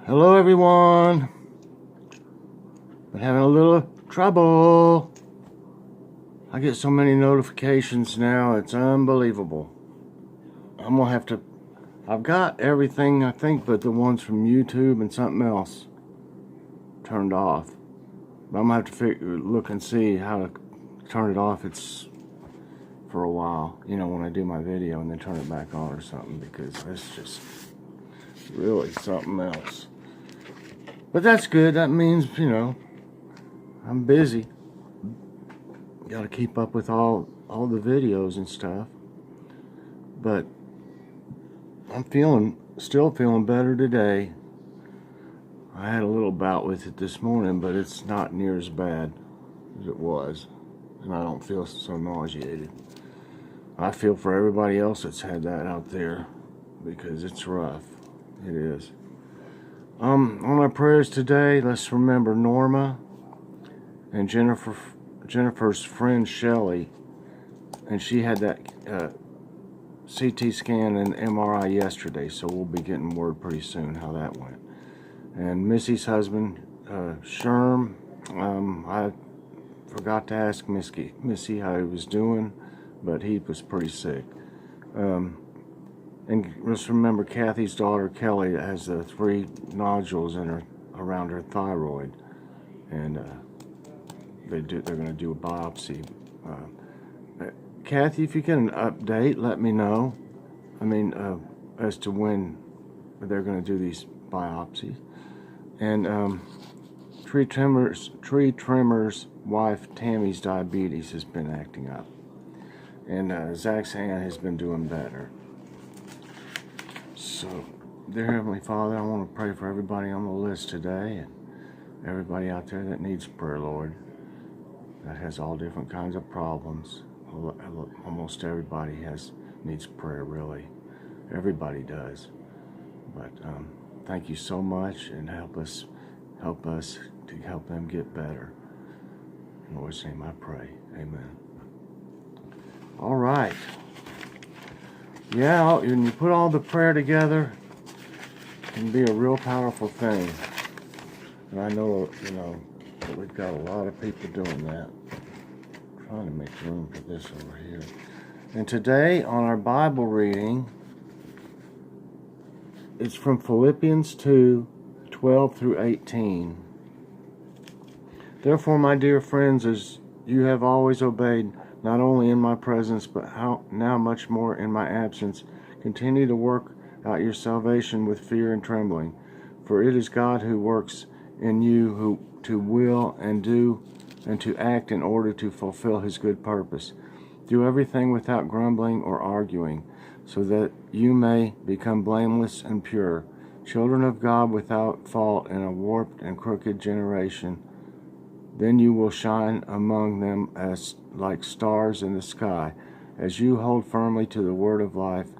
Hello everyone. Been having a little trouble. I get so many notifications now, it's unbelievable. I've got everything I think but the ones from YouTube and something else turned off. But I'm gonna have to look and see how to turn it off. It's for a while, when I do my video and then turn it back on or something, because it's just really something else. But that's good. That means, I'm busy. Got to keep up with all the videos and stuff. But I'm still feeling better today. I had a little bout with it this morning, but it's not near as bad as it was. And I don't feel so nauseated. I feel for everybody else that's had that out there, because it's rough. It is. On our prayers today, let's remember Norma and Jennifer's friend Shelly, and she had that CT scan and MRI yesterday, so we'll be getting word pretty soon how that went. And Missy's husband, Sherm, I forgot to ask Missy how he was doing, but he was pretty sick. And just remember Kathy's daughter Kelly has 3 nodules around her thyroid, and they're going to do a biopsy. Kathy, if you get an update, let me know. As to when they're going to do these biopsies. And Tree Trimmer's wife Tammy's diabetes has been acting up, and Zach's hand has been doing better. So, dear Heavenly Father, I want to pray for everybody on the list today, and everybody out there that needs prayer, Lord, that has all different kinds of problems. Almost everybody needs prayer, really. Everybody does. But thank you so much, and help us to help them get better. In the Lord's name I pray. Amen. All right. Yeah, when you put all the prayer together, it can be a real powerful thing. And I know, that we've got a lot of people doing that. I'm trying to make room for this over here. And today, on our Bible reading, it's from Philippians 2, 12 through 18. Therefore, my dear friends, as you have always obeyed, not only in my presence, but now much more in my absence, continue to work out your salvation with fear and trembling. For it is God who works in you who to will and do and to act in order to fulfill his good purpose. Do everything without grumbling or arguing, so that you may become blameless and pure, children of God without fault in a warped and crooked generation. Then you will shine among them as like stars in the sky, as you hold firmly to the word of life.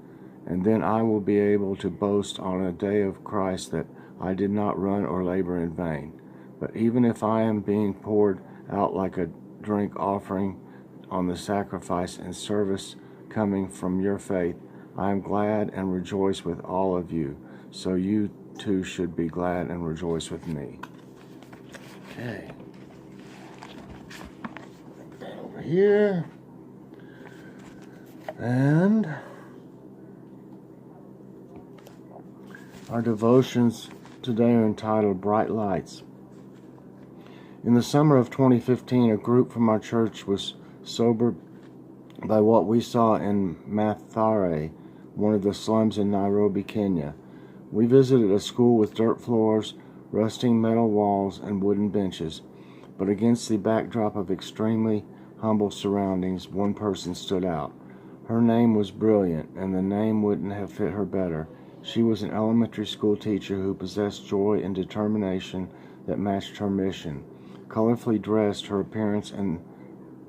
And then I will be able to boast on a day of Christ that I did not run or labor in vain. But even if I am being poured out like a drink offering on the sacrifice and service coming from your faith, I am glad and rejoice with all of you. So you too should be glad and rejoice with me. Okay. Over here. And our devotions today are entitled Bright Lights. In the summer of 2015, a group from our church was sobered by what we saw in Mathare, one of the slums in Nairobi, Kenya. We visited a school with dirt floors, rusting metal walls, and wooden benches. But against the backdrop of extremely humble surroundings, one person stood out. Her name was Brilliant, and the name wouldn't have fit her better. She was an elementary school teacher who possessed joy and determination that matched her mission. Colorfully dressed, her appearance and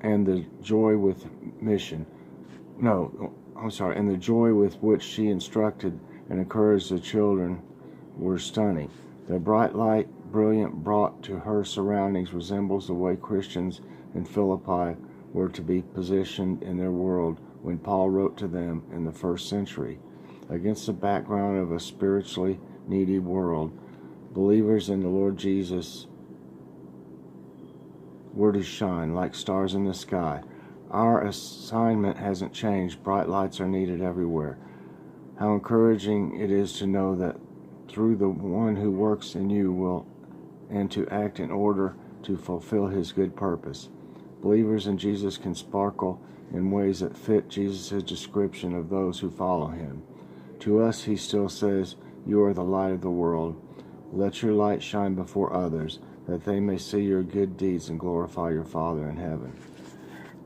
the joy with the joy with which she instructed and encouraged the children were stunning. The bright light Brilliant brought to her surroundings resembles the way Christians in Philippi were to be positioned in their world when Paul wrote to them in the 1st century. Against the background of a spiritually needy world, Believers in the Lord Jesus, we're to shine like stars in the sky. Our assignment hasn't changed. Bright lights are needed everywhere. How encouraging it is to know that through the one who works in you will and to act in order to fulfill his good purpose. Believers in Jesus can sparkle in ways that fit Jesus' description of those who follow him. To us, he still says, "You are the light of the world. Let your light shine before others, that they may see your good deeds and glorify your Father in heaven."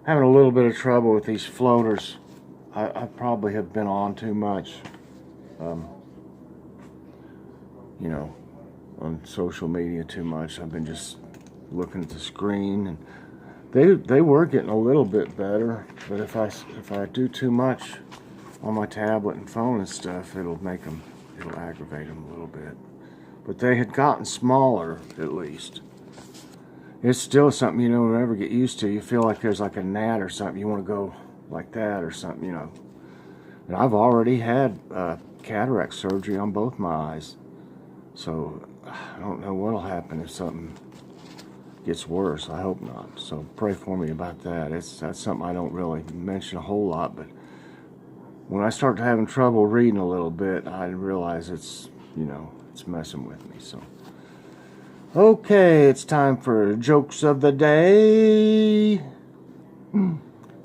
Having a little bit of trouble with these floaters. I probably have been on too much, on social media too much. I've been just looking at the screen, and they were getting a little bit better, but if I do too much on my tablet and phone and stuff, it'll aggravate them a little bit. But they had gotten smaller, at least. It's still something you don't ever get used to. You feel like there's like a gnat or something. You want to go like that or something, And I've already had cataract surgery on both my eyes. So I don't know what'll happen if something gets worse. I hope not. So pray for me about that. That's something I don't really mention a whole lot, but when I start having trouble reading a little bit, I realize it's messing with me. So okay, it's time for jokes of the day.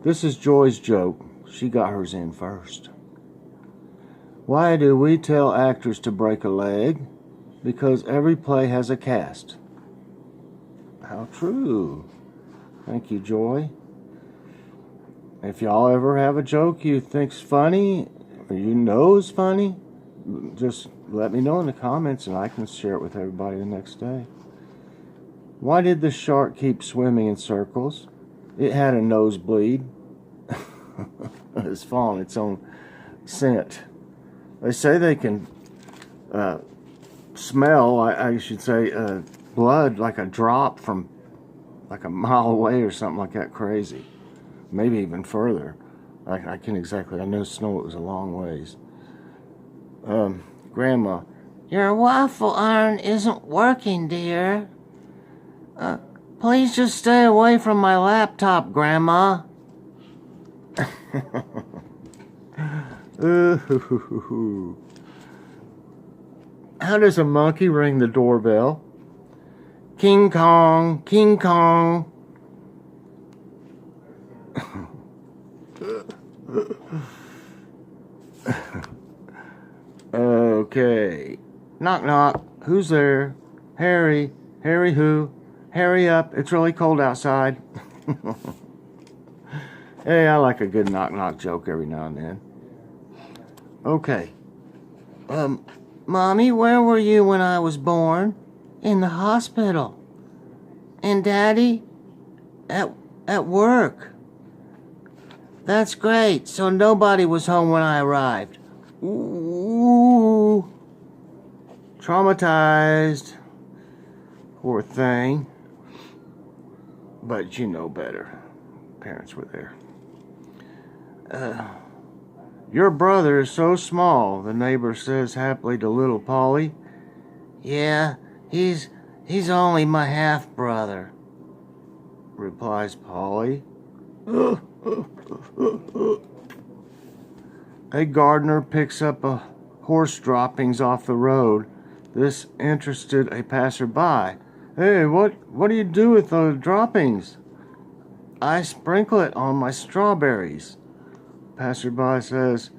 This is Joy's joke. She got hers in first. Why do we tell actors to break a leg? Because every play has a cast. How true. Thank you, Joy. If y'all ever have a joke you think's funny, or you know is funny, just let me know in the comments and I can share it with everybody the next day. Why did the shark keep swimming in circles? It had a nosebleed. It's following its own scent. They say they can smell, I should say, blood like a drop from like a mile away or something like that crazy. Maybe even further. I can't exactly, I know it was a long ways. Grandma, your waffle iron isn't working, dear. Please just stay away from my laptop, Grandma. How does a monkey ring the doorbell? King Kong, King Kong. Okay. Knock, knock. Who's there? Harry. Harry who? Hurry up. It's really cold outside. Hey, I like a good knock, knock joke every now and then. Okay. Mommy, where were you when I was born? In the hospital. And Daddy? At work. That's great. So nobody was home when I arrived. Ooh. Traumatized. Poor thing. But you know better. Parents were there. Your brother is so small, the neighbor says happily to little Polly. Yeah, he's only my half-brother, replies Polly. A gardener picks up a horse droppings off the road. This interested a passerby. Hey, what do you do with the droppings? I sprinkle it on my strawberries. Passerby says,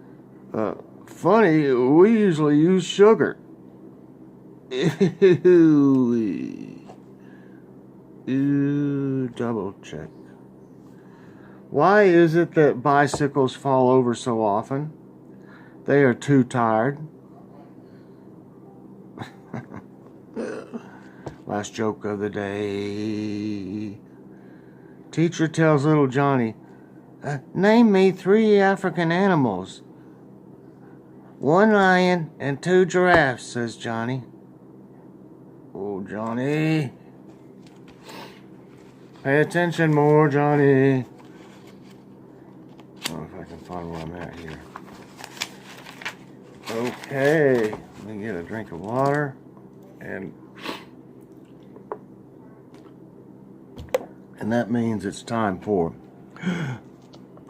funny, we usually use sugar. Ew, double check. Why is it that bicycles fall over so often? They are too tired. Last joke of the day. Teacher tells little Johnny, name me 3 African animals. 1 lion and 2 giraffes, says Johnny. Oh, Johnny. Pay attention more, Johnny. I don't know if I can find where I'm at here. Okay. Let me get a drink of water. And that means it's time for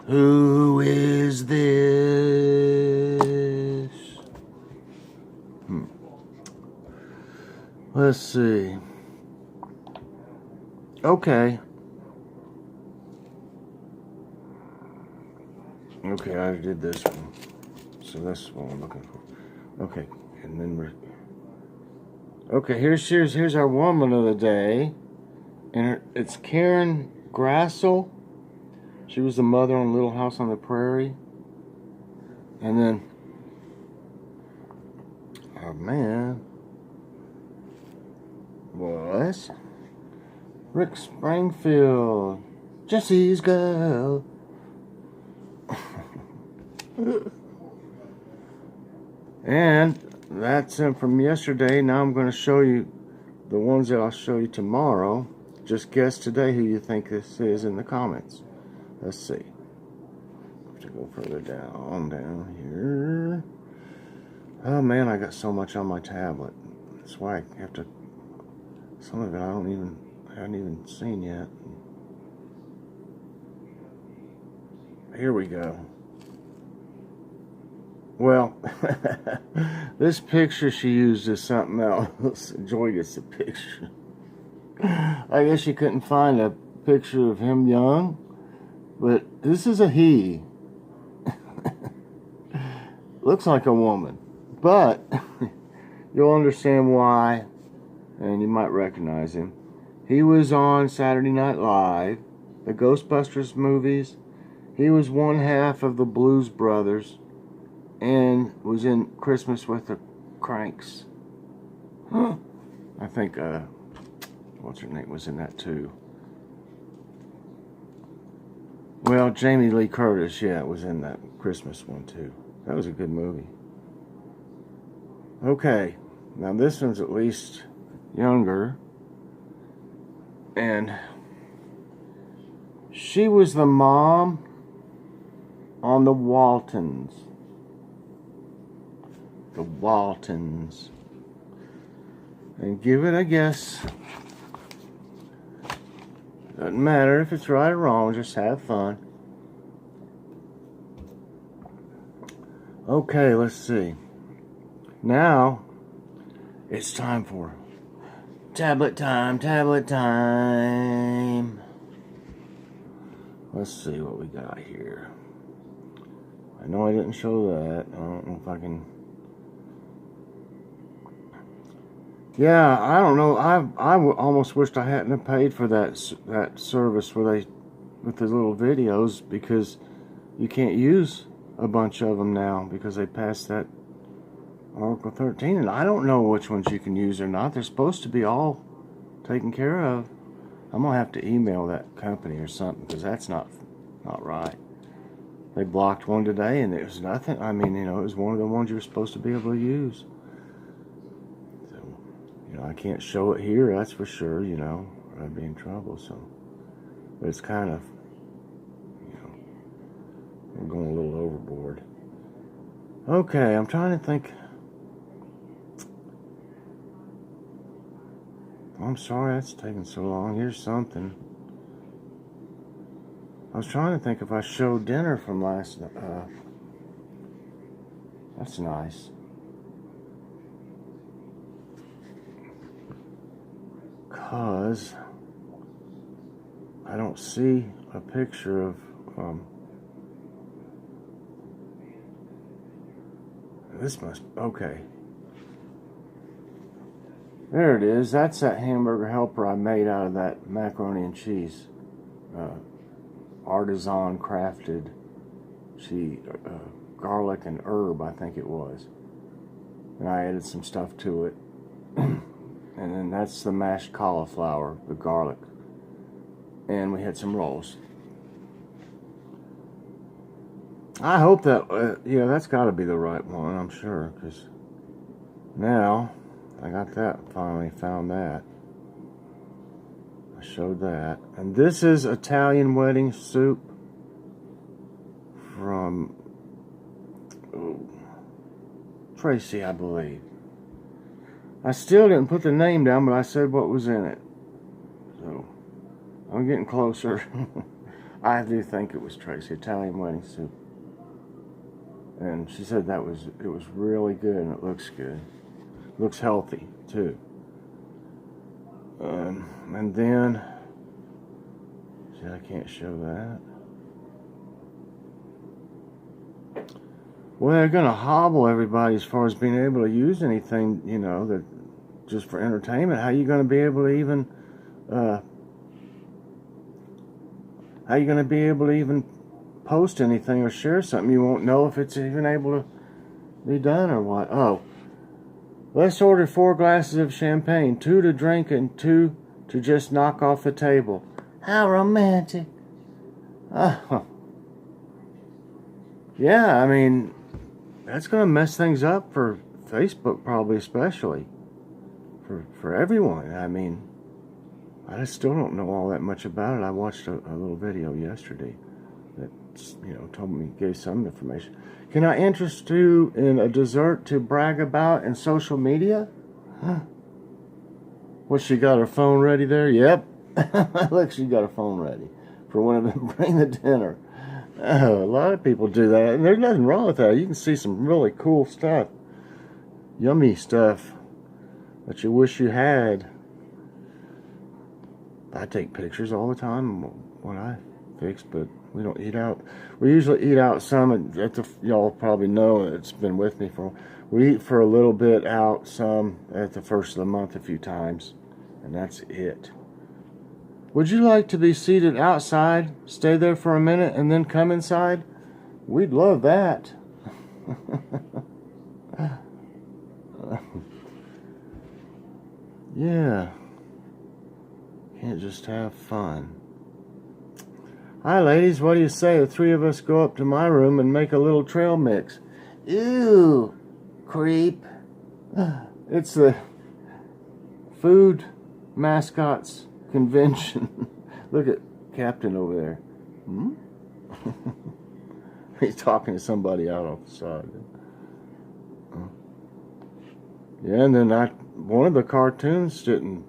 Who Is This? Let's see. Okay. Okay, I did this one. So that's what I'm looking for. Okay, and then we're... Okay, here's our woman of the day. And it's Karen Grassel. She was the mother on Little House on the Prairie. And then... Oh, man. Was... Rick Springfield. Jesse's girl. And that's it from yesterday. Now I'm going to show you the ones that I'll show you tomorrow. Just guess today who you think this is in the comments. Let's see. Have to go further down here. Oh man, I got so much on my tablet. That's why I have to. Some of it I haven't even seen yet. Here we go. Well, this picture she used is something else. Joy gets the picture. I guess she couldn't find a picture of him young, but this is a he. Looks like a woman, but you'll understand why, and you might recognize him. He was on Saturday Night Live, the Ghostbusters movies. He was one half of the Blues Brothers, and was in Christmas with the Cranks. I think, what's her name was in that too. Well, Jamie Lee Curtis, yeah, was in that Christmas one too. That was a good movie. Okay, now this one's at least younger. And she was the mom on the Waltons. The Waltons. And give it a guess. Doesn't matter if it's right or wrong, just have fun. Okay, let's see. Now, it's time for tablet time, tablet time. Let's see what we got here. I know I didn't show that. I don't know if I can... Yeah, I don't know. I almost wished I hadn't have paid for that service where they with the little videos, because you can't use a bunch of them now because they passed that Article 13, and I don't know which ones you can use or not. They're supposed to be all taken care of. I'm gonna have to email that company or something, because that's not right. They blocked one today, and it was nothing. I mean, you know, it was one of the ones you were supposed to be able to use. You know, I can't show it here, that's for sure, you know, or I'd be in trouble, so. But it's kind of, you know, I'm going a little overboard. Okay, I'm trying to think. I'm sorry that's taking so long. Here's something. I was trying to think if I showed dinner from last night. That's nice. Because I don't see a picture of this must, okay, there it is. That's that hamburger helper I made out of that macaroni and cheese, artisan crafted cheese, garlic and herb, I think it was, and I added some stuff to it. And then that's the mashed cauliflower, the garlic. And we had some rolls. I hope that, yeah, that's got to be the right one, I'm sure. Because now, I got that, finally found that. I showed that. And this is Italian wedding soup from Tracy, I believe. I still didn't put the name down, but I said what was in it. So, I'm getting closer. I do think it was Tracy, Italian wedding soup. And she said it was really good, and it looks good. Looks healthy, too. And then, see, I can't show that. Well, they're going to hobble everybody as far as being able to use anything, you know, that just for entertainment. How are you going to be able to even, post anything or share something? You won't know if it's even able to be done or what. Oh, let's order 4 glasses of champagne, 2 to drink and 2 to just knock off the table. How romantic. Oh. Yeah, I mean, that's going to mess things up for Facebook, probably, especially for everyone. I mean, I still don't know all that much about it. I watched a little video yesterday that, you know, gave some information. Can I interest you in a dessert to brag about in social media? Huh. Well, she got her phone ready there? Yep. Look, she got her phone ready for when I bring the dinner. Oh, a lot of people do that, and there's nothing wrong with that. You can see some really cool stuff, yummy stuff that you wish you had. I take pictures all the time when I fix, but we don't eat out. We usually eat out some. Y'all probably know it's been with me for. We eat for a little bit out some at the first of the month a few times, and that's it. Would you like to be seated outside, stay there for a minute, and then come inside? We'd love that. Yeah. Can't just have fun. Hi, ladies. What do you say? The 3 of us go up to my room and make a little trail mix. Ew, creep. It's the food mascots convention. Look at Captain over there. Hmm? He's talking to somebody out off the side. Yeah, and then one of the cartoons didn't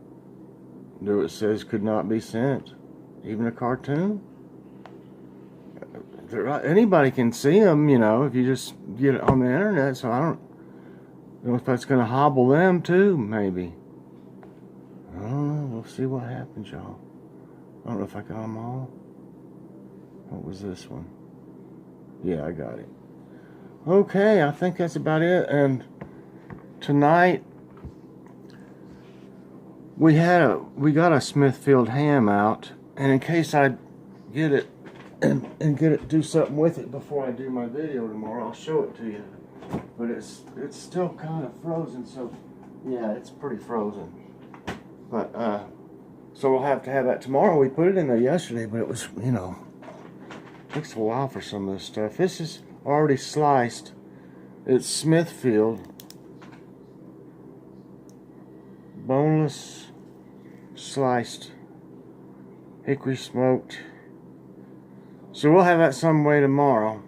do it. Says could not be sent. Even a cartoon. Anybody can see them, you know, if you just get it on the internet. So I don't know if that's going to hobble them too. Maybe. I don't know. We'll see what happens, y'all. I don't know if I got them all. What was this one? Yeah, I got it. Okay, I think that's about it. And tonight we got a Smithfield ham out, and in case I get it and do something with it before I do my video tomorrow, I'll show it to you. But it's still kind of frozen, so yeah, it's pretty frozen. But so we'll have to have that tomorrow. We put it in there yesterday, but it was, you know, takes a while for some of this stuff. This is already sliced. It's Smithfield boneless sliced hickory smoked. So we'll have that some way tomorrow.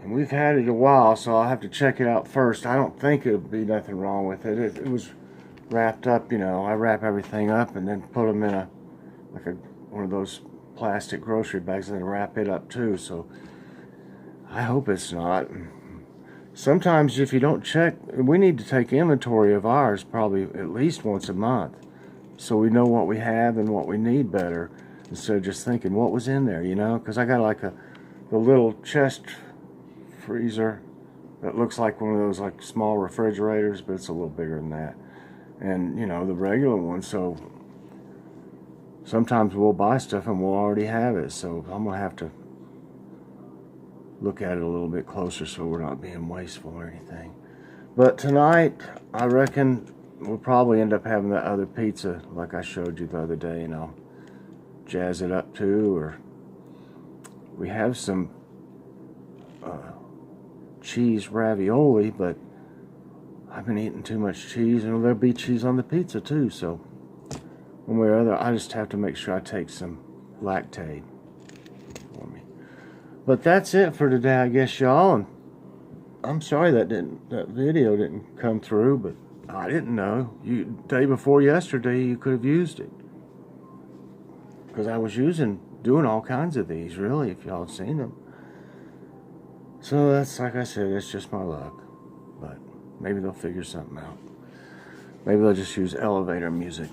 And we've had it a while, so I'll have to check it out first. I don't think it'll be nothing wrong with it. It was wrapped up, you know. I wrap everything up and then put them in one of those plastic grocery bags and then wrap it up too. So I hope it's not. Sometimes if you don't check, we need to take inventory of ours probably at least once a month, so we know what we have and what we need better, instead of just thinking what was in there, you know. Because I got like the little chest freezer that looks like one of those like small refrigerators, but it's a little bigger than that, and you know, the regular one. So sometimes we'll buy stuff and we'll already have it, so I'm gonna have to look at it a little bit closer so we're not being wasteful or anything. But tonight I reckon we'll probably end up having that other pizza like I showed you the other day, and I'll jazz it up too. Or we have some cheese ravioli, but I've been eating too much cheese, and there'll be cheese on the pizza too, so one way or other I just have to make sure I take some Lactaid for me. But that's it for today, I guess, y'all. And I'm sorry that video didn't come through, but I didn't know. Day before yesterday, you could have used it. Because I was doing all kinds of these, really, if y'all had seen them. So that's, like I said, it's just my luck. But maybe they'll figure something out. Maybe they'll just use elevator music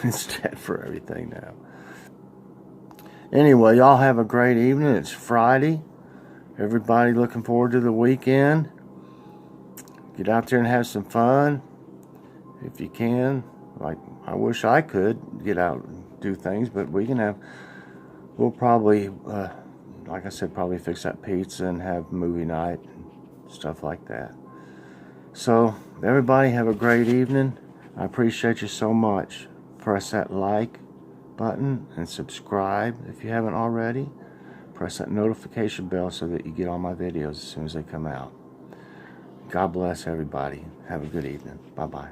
instead for everything now. Anyway, y'all have a great evening. It's Friday. Everybody looking forward to the weekend. Get out there and have some fun if you can. Like, I wish I could get out and do things, but we'll probably, like I said, probably fix that pizza and have movie night and stuff like that. So, everybody have a great evening. I appreciate you so much. Press that like button and subscribe if you haven't already. Press that notification bell so that you get all my videos as soon as they come out. God bless everybody. Have a good evening. Bye-bye.